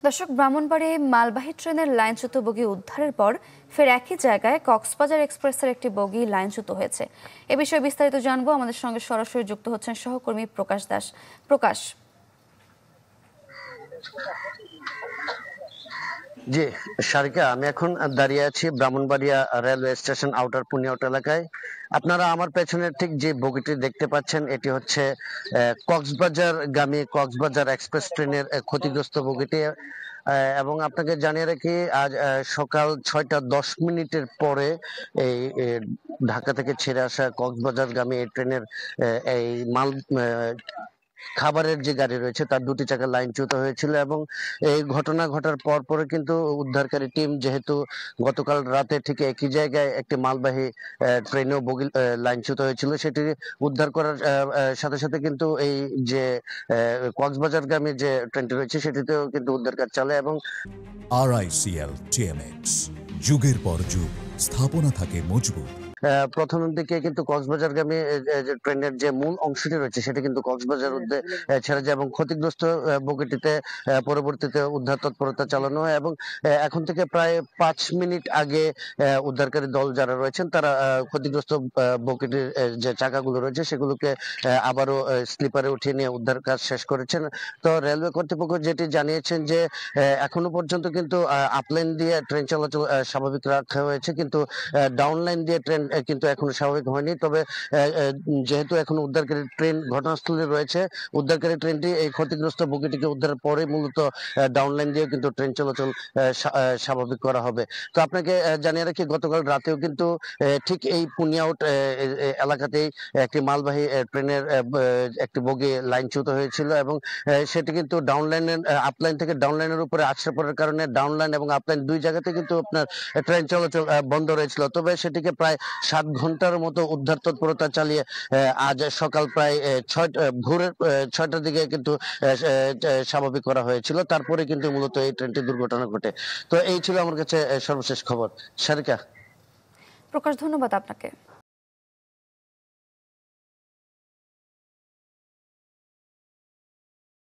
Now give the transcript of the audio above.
দর্শক, ব্রাহ্মণবাড়ী মালবাহী ট্রেনের লাইনচ্যুত বগি উদ্ধারের পর ফের একই জায়গায় কক্সবাজার এক্সপ্রেসের একটি বগি লাইনচ্যুত হয়েছে। এ বিষয়ে বিস্তারিত জানবো। আমাদের সঙ্গে সরাসরি যুক্ত হচ্ছেন সহকর্মী প্রকাশ দাস। প্রকাশ, জি সারিকা, আমি এখন দাঁড়িয়ে আছি ব্রাহ্মণবাড়িয়া রেলওয়ে স্টেশন আউটার পুনিয়াউট এলাকায়। আপনারা আমার পেছনে ঠিক যে বগিটি দেখতে পাচ্ছেন, এটি হচ্ছে কক্সবাজার গামী কক্সবাজার এক্সপ্রেস ট্রেনের ক্ষতিগ্রস্ত বগিটি। এবং আপনাকে জানিয়ে রাখি, আজ সকাল 6টা 10 মিনিটের পরে এই ঢাকা থেকে ছেড়ে আসা কক্সবাজারগামী এই ট্রেনের এই মাল খাবারের যে গাড়ি রয়েছে তার দুটি চাকার লাইনচ্যুত হয়েছিল। এবং এই ঘটনা ঘটার পর পরে কিন্তু উদ্ধারকারী টিম, যেহেতু গতকাল রাতে ঠিক একই জায়গায় একটি মালবাহী ট্রেনেও বগি লাইনচ্যুত হয়েছিল, সেটি উদ্ধার করার সাথে সাথে কিন্তু এই যে কক্সবাজারগামী যে ট্রেনটি রয়েছে সেটিতেও কিন্তু উদ্ধার কাজ চলে। এবং RICL TMX, যুগের পর যুগ স্থাপনা থাকে মজবুত। প্রথম দিকে কিন্তু কক্সবাজারগামী ট্রেনের যে মূল অংশটি রয়েছে সেটা কিন্তু কক্সবাজার ছেড়ে যায় এবং ক্ষতিগ্রস্ত বগিটিতে পরবর্তীতে উদ্ধার তৎপরতা চালানো হয়। এবং এখন থেকে প্রায় 5 মিনিট আগে উদ্ধারকারী দল যারা রয়েছেন তারা ক্ষতিগ্রস্ত বগিটির যে চাকাগুলো রয়েছে সেগুলোকে আবারও স্লিপারে উঠিয়ে নিয়ে উদ্ধার কাজ শেষ করেছেন। তো রেলওয়ে কর্তৃপক্ষ যেটি জানিয়েছেন যে এখনো পর্যন্ত কিন্তু আপলাইন দিয়ে ট্রেন চলাচল স্বাভাবিক রাখা হয়েছে, কিন্তু ডাউন লাইন দিয়ে ট্রেন কিন্তু এখনো স্বাভাবিক হয়নি। তবে যেহেতু এখন উদ্ধারকারী ট্রেন ঘটনাস্থলে রয়েছে, উদ্ধারকারী ট্রেনটি এই ক্ষতিগ্রস্ত বগিটিকে উদ্ধারের পরে মূলত ডাউন লাইন দিয়ে কিন্তু ট্রেন চলাচল স্বাভাবিক করা হবে। তো আপনাকে জানিয়ে রাখি, গতকাল রাতেও কিন্তু ঠিক এই পুনিয়াউট এলাকাতেই একটি মালবাহী ট্রেনের একটি বগি লাইনচ্যুত হয়েছিল এবং সেটি কিন্তু ডাউন লাইনের আপলাইন থেকে ডাউন লাইনের উপরে আছড়ে পড়ার কারণে ডাউন লাইন এবং আপলাইন দুই জায়গাতে কিন্তু আপনার ট্রেন চলাচল বন্ধ রয়েছিল। তবে সেটিকে প্রায় 7 ঘন্টার মতো উদ্ধার তৎপরতা চালিয়ে আজ সকাল প্রায় ভোরের 6টার দিকে কিন্তু স্বাভাবিক করা হয়েছিল। তারপরে কিন্তু মূলত এই ট্রেনটি দুর্ঘটনা ঘটে। তো এই ছিল আমার কাছে সর্বশেষ খবর। সারিকা। প্রকাশ, ধন্যবাদ আপনাকে।